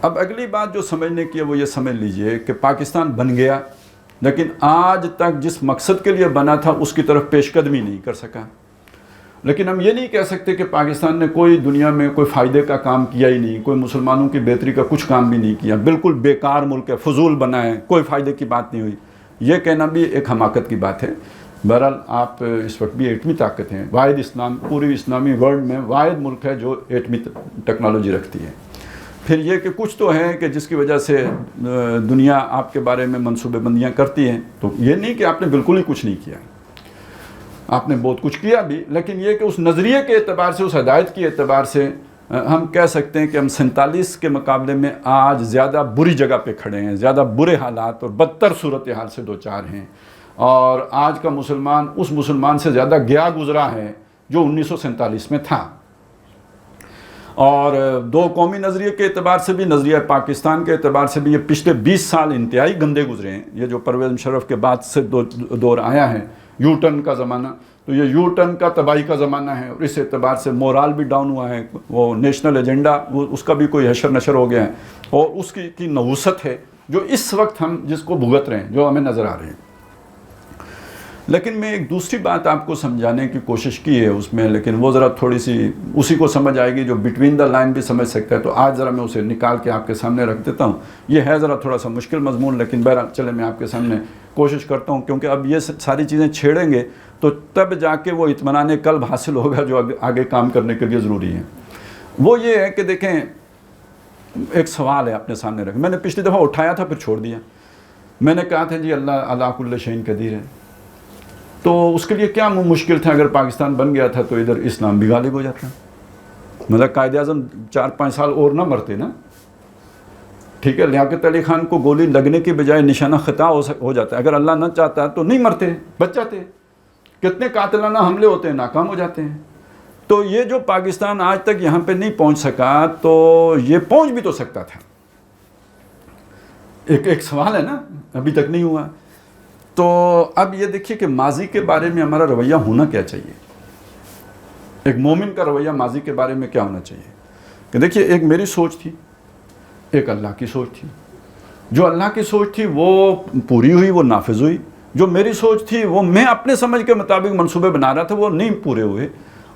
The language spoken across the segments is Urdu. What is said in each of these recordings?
اب اگلی بات جو سمجھنے کی ہے وہ یہ سمجھ لیجئے کہ پاکستان بن گیا لیکن آج تک جس مقصد کے لیے بنا تھا اس کی طرف پیش قدمی نہیں کر سکا. لیکن ہم یہ نہیں کہہ سکتے کہ پاکستان نے کوئی دنیا میں کوئی فائدے کا کام کیا ہی نہیں, کوئی مسلمانوں کی بہتری کا کچھ کام بھی نہیں کیا, بالکل بیکار ملک ہے, فضول بنا ہے, کوئی فائدے کی بات نہیں ہوئی. یہ کہنا بھی ایک حماقت کی بات ہے. بہرحال آپ اس وقت بھی ایٹمی طاقت ہیں, واحد اسلام پوری اسلامی ورلڈ میں واحد ملک ہے جو ایٹمی ٹیکنالوجی رکھتی ہے. پھر یہ کہ کچھ تو ہے کہ جس کی وجہ سے دنیا آپ کے بارے میں منصوبے بندیاں کرتی ہیں, تو یہ نہیں کہ آپ نے بالکل ہی کچھ نہیں کیا, آپ نے بہت کچھ کیا بھی, لیکن یہ کہ اس نظریے کے اعتبار سے, اس ہدایت کے اعتبار سے ہم کہہ سکتے ہیں کہ ہم 47 کے مقابلے میں آج زیادہ بری جگہ پہ کھڑے ہیں, زیادہ برے حالات اور بدتر صورتحال سے دوچار ہیں. اور آج کا مسلمان اس مسلمان سے زیادہ گیا گزرا ہے جو 1947 میں تھا. اور دو قومی نظریے کے اعتبار سے بھی, نظریہ پاکستان کے اعتبار سے بھی یہ پچھلے 20 سال انتہائی گندے گزرے ہیں. یہ جو پرویز مشرف کے بعد سے دور آیا ہے, یو ٹرن کا زمانہ, تو یہ یو ٹرن کا تباہی کا زمانہ ہے, اور اس اعتبار سے مورال بھی ڈاؤن ہوا ہے. وہ نیشنل ایجنڈا اس کا بھی کوئی حشر نشر ہو گیا ہے, اور اس کی نحوست ہے جو اس وقت ہم جس کو بھگت رہے ہیں, جو ہمیں نظر آ رہے ہیں. لیکن میں ایک دوسری بات آپ کو سمجھانے کی کوشش کی ہے اس میں, لیکن وہ ذرا تھوڑی سی اسی کو سمجھ آئے گی جو بٹوین دا لائن بھی سمجھ سکتا ہے, تو آج ذرا میں اسے نکال کے آپ کے سامنے رکھ دیتا ہوں. یہ ہے ذرا تھوڑا سا مشکل مضمون, لیکن بہرحال چلے میں آپ کے سامنے کوشش کرتا ہوں, کیونکہ اب یہ ساری چیزیں چھیڑیں گے تو تب جا کے وہ اطمینان قلب حاصل ہوگا جو آگے کام کرنے کے لیے ضروری ہے. وہ یہ ہے کہ دیکھیں, ایک سوال ہے اپنے سامنے رکھ, میں نے پچھلی دفعہ اٹھایا تھا پھر چھوڑ دیا. میں نے کہا تھا جی اللہ علی کل شیء قدیر ہے, تو اس کے لیے کیا مشکل تھا, اگر پاکستان بن گیا تھا تو ادھر اسلام بھی غالب ہو جاتا. مطلب قائد اعظم 4-5 سال اور نہ مرتے نا, ٹھیک ہے, لیاقت علی خان کو گولی لگنے کی بجائے نشانہ خطا ہو جاتا ہے. اگر اللہ نہ چاہتا تو نہیں مرتے, بچ جاتے. کتنے قاتلانہ حملے ہوتے ہیں, ناکام ہو جاتے ہیں. تو یہ جو پاکستان آج تک یہاں پہ نہیں پہنچ سکا, تو یہ پہنچ بھی تو سکتا تھا. ایک سوال ہے نا, ابھی تک نہیں ہوا. تو اب یہ دیکھیے کہ ماضی کے بارے میں ہمارا رویہ ہونا کیا چاہیے. ایک مومن کا رویہ ماضی کے بارے میں کیا ہونا چاہیے کہ دیکھیے, ایک میری سوچ تھی, ایک اللہ کی سوچ تھی. جو اللہ کی سوچ تھی وہ پوری ہوئی, وہ نافذ ہوئی. جو میری سوچ تھی وہ میں اپنے سمجھ کے مطابق منصوبے بنا رہا تھا, وہ نہیں پورے ہوئے.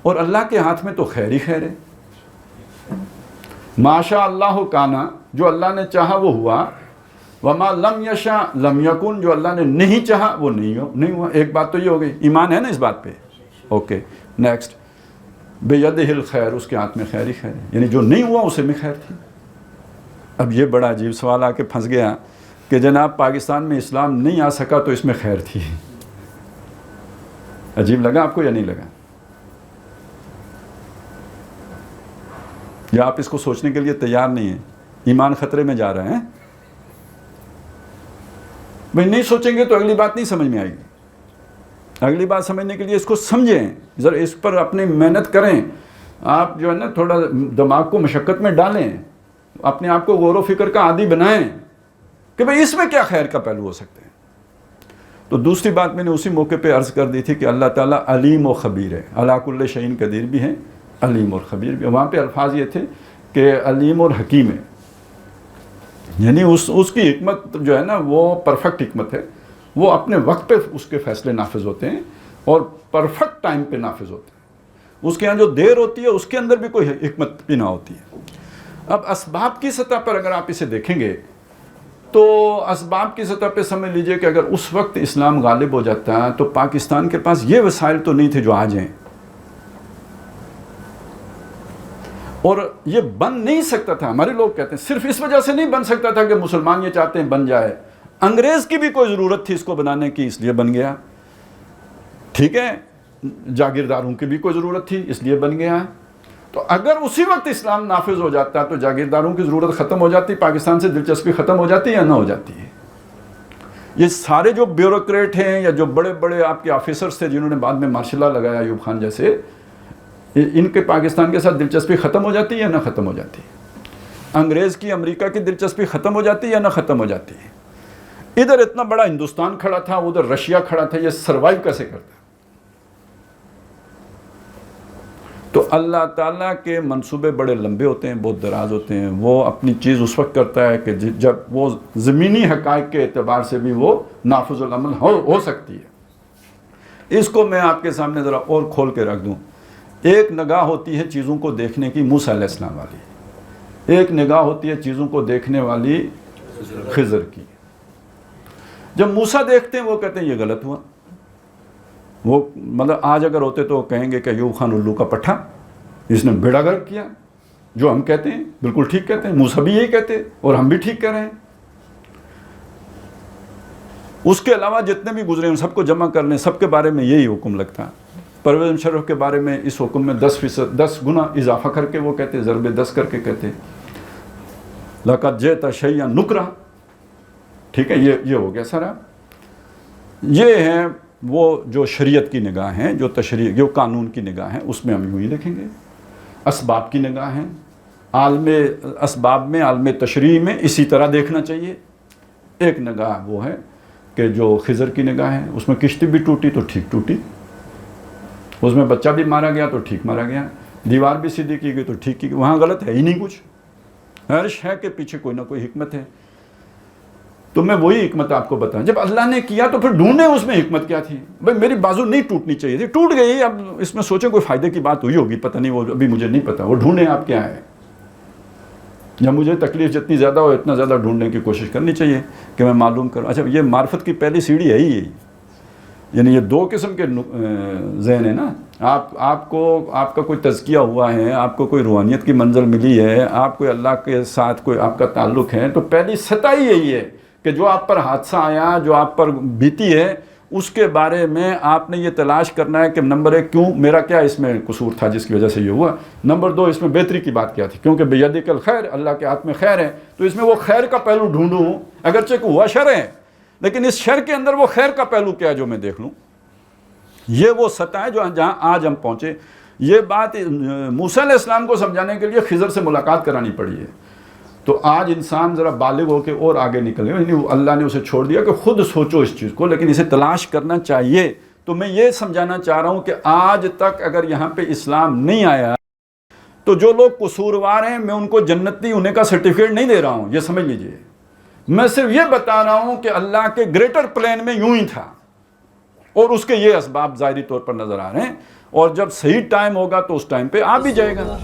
اور اللہ کے ہاتھ میں تو خیر ہی خیر ہے. ما شاء اللہ کانا, جو اللہ نے چاہا وہ ہوا. وما لم یشاء لم یکن, جو اللہ نے نہیں چاہا وہ نہیں ہوا. ایک بات تو یہ ہو گئی, ایمان ہے نا اس بات پہ. اوکے, نیکسٹ, بیدہ الخیر, اس کے ہاتھ میں خیر ہی خیر ہے, یعنی جو نہیں ہوا اسے میں خیر تھی. اب یہ بڑا عجیب سوال آ کے پھنس گیا کہ جناب پاکستان میں اسلام نہیں آ سکا تو اس میں خیر تھی. عجیب لگا آپ کو یا نہیں لگا؟ یا آپ اس کو سوچنے کے لیے تیار نہیں ہیں؟ ایمان خطرے میں جا رہے ہیں. بھائی نہیں سوچیں گے تو اگلی بات نہیں سمجھ میں آئے گی. اگلی بات سمجھنے کے لیے اس کو سمجھیں, ذرا اس پر اپنی محنت کریں. آپ جو ہے نا تھوڑا دماغ کو مشقت میں ڈالیں, اپنے آپ کو غور و فکر کا عادی بنائیں کہ بھئی اس میں کیا خیر کا پہلو ہو سکتے ہیں. تو دوسری بات میں نے اسی موقع پہ عرض کر دی تھی کہ اللہ تعالیٰ علیم و خبیر ہے, علی کل شیء قدیر بھی ہے, علیم اور خبیر بھی. وہاں پہ الفاظ یہ تھے کہ علیم اور حکیم ہے, یعنی اس کی حکمت جو ہے نا وہ پرفیکٹ حکمت ہے. وہ اپنے وقت پہ اس کے فیصلے نافذ ہوتے ہیں اور پرفیکٹ ٹائم پہ نافذ ہوتے ہیں. اس کے یہاں جو دیر ہوتی ہے اس کے اندر بھی کوئی حکمت بھی نہ ہوتی ہے. اب اسباب کی سطح پر اگر آپ اسے دیکھیں گے تو اسباب کی سطح پہ سمجھ لیجئے کہ اگر اس وقت اسلام غالب ہو جاتا تو پاکستان کے پاس یہ وسائل تو نہیں تھے جو آج ہیں, اور یہ بن نہیں سکتا تھا. ہمارے لوگ کہتے ہیں صرف اس وجہ سے نہیں بن سکتا تھا کہ مسلمان یہ چاہتے ہیں بن جائے, انگریز کی بھی کوئی ضرورت تھی اس کو بنانے کی, اس لیے بن گیا. ٹھیک ہے, جاگیرداروں کی بھی کوئی ضرورت تھی اس لیے بن گیا. تو اگر اسی وقت اسلام نافذ ہو جاتا تو جاگیرداروں کی ضرورت ختم ہو جاتی, پاکستان سے دلچسپی ختم ہو جاتی یا نہ ہو جاتی ہے. یہ سارے جو بیوروکریٹ ہیں یا جو بڑے بڑے آپ کے آفیسرز تھے جنہوں نے بعد میں مارشل لا لگایا, ایوب خان جیسے, ان کے پاکستان کے ساتھ دلچسپی ختم ہو جاتی ہے یا نہ ختم ہو جاتی ہے. انگریز کی امریکہ کی دلچسپی ختم ہو جاتی ہے یا نہ ختم ہو جاتی ہے. ادھر اتنا بڑا ہندوستان کھڑا تھا, ادھر رشیا کھڑا تھا, یہ سروائیو کیسے کرتا. تو اللہ تعالیٰ کے منصوبے بڑے لمبے ہوتے ہیں، بہت دراز ہوتے ہیں. وہ اپنی چیز اس وقت کرتا ہے کہ جب وہ زمینی حقائق کے اعتبار سے بھی وہ نافذ العمل ہو سکتی ہے. اس کو میں آپ کے سامنے ذرا اور کھول کے رکھ دوں. ایک نگاہ ہوتی ہے چیزوں کو دیکھنے کی موسیٰ علیہ السلام والی، ایک نگاہ ہوتی ہے چیزوں کو دیکھنے والی خضر کی. جب موسیٰ دیکھتے ہیں وہ کہتے ہیں یہ غلط ہوا. وہ مطلب آج اگر ہوتے تو کہیں گے کہ ایوب خان الو کا پٹھا، اس نے بیڑا غرق کیا. جو ہم کہتے ہیں بالکل ٹھیک کہتے ہیں، موسیٰ بھی یہی کہتے ہیں اور ہم بھی ٹھیک کہہ رہے ہیں. اس کے علاوہ جتنے بھی گزرے ہیں سب کو جمع کر لیں، سب کے بارے میں یہی حکم لگتا. پرویز مشرف کے بارے میں اس حکم میں 10 گنا اضافہ کر کے وہ کہتے، ضرب 10 کر کے کہتے لَقَدْ جِئْتَ شَيْئًا نُكْرًا. ٹھیک ہے، یہ ہو گیا سارا. یہ ہیں وہ جو شریعت کی نگاہ ہیں، جو تشریع، جو قانون کی نگاہ ہیں، اس میں ہم یوں ہی دیکھیں گے. اسباب کی نگاہ ہیں، عالم اسباب میں، عالم تشریع میں اسی طرح دیکھنا چاہیے. ایک نگاہ وہ ہے کہ جو خضر کی نگاہ ہے، اس میں کشتی بھی ٹوٹی تو ٹھیک ٹوٹی، اس میں بچہ بھی مارا گیا تو ٹھیک مارا گیا، دیوار بھی سیدھی کی گئی تو ٹھیک کی گئی. وہاں غلط ہے ہی نہیں کچھ. ہر شے کے پیچھے کوئی نہ کوئی حکمت ہے. تو میں وہی حکمت آپ کو بتاؤں. جب اللہ نے کیا تو پھر ڈھونڈیں اس میں حکمت کیا تھی. بھائی میری بازو نہیں ٹوٹنی چاہیے تھی، ٹوٹ گئی. اب اس میں سوچیں کوئی فائدے کی بات ہوئی ہوگی، پتہ نہیں، وہ ابھی مجھے نہیں پتہ. وہ ڈھونڈیں آپ کیا ہے. جب مجھے تکلیف جتنی زیادہ ہو اتنا زیادہ ڈھونڈنے کی کوشش کرنی چاہیے کہ میں معلوم کروں. اچھا، یہ معرفت کی پہلی سیڑھی ہے ہی یہی. یعنی یہ 2 قسم کے ذہن ہیں نا. آپ کا کوئی تزکیہ ہوا ہے، آپ کو کوئی روحانیت کی منزل ملی ہے، آپ کو اللہ کے ساتھ کوئی آپ کا تعلق ہے، تو پہلی سطح ہی یہی ہے کہ جو آپ پر حادثہ آیا، جو آپ پر بیتی ہے، اس کے بارے میں آپ نے یہ تلاش کرنا ہے کہ نمبر 1 کیوں، میرا کیا اس میں قصور تھا جس کی وجہ سے یہ ہوا. نمبر 2 اس میں بہتری کی بات کیا تھی، کیونکہ بیدک الخیر، اللہ کے ہاتھ میں خیر ہے، تو اس میں وہ خیر کا پہلو ڈھونڈوں. اگرچہ کہ ہوا شر ہے لیکن اس شر کے اندر وہ خیر کا پہلو کیا ہے جو میں دیکھ لوں. یہ وہ سطح ہے جہاں آج ہم پہنچے. یہ بات موسیٰ علیہ السلام کو سمجھانے کے لیے خضر سے ملاقات کرانی پڑی ہے. تو آج انسان ذرا بالغ ہو کے اور آگے نکل گیا. یعنی اللہ نے اسے چھوڑ دیا کہ خود سوچو اس چیز کو، لیکن اسے تلاش کرنا چاہیے. تو میں یہ سمجھانا چاہ رہا ہوں کہ آج تک اگر یہاں پہ اسلام نہیں آیا تو جو لوگ قصوروار ہیں میں ان کو جنتی ہونے کا سرٹیفکیٹ نہیں دے رہا ہوں، یہ سمجھ لیجئے. میں صرف یہ بتا رہا ہوں کہ اللہ کے گریٹر پلان میں یوں ہی تھا اور اس کے یہ اسباب ظاہری طور پر نظر آ رہے ہیں، اور جب صحیح ٹائم ہوگا تو اس ٹائم پہ آ بھی جائے گا.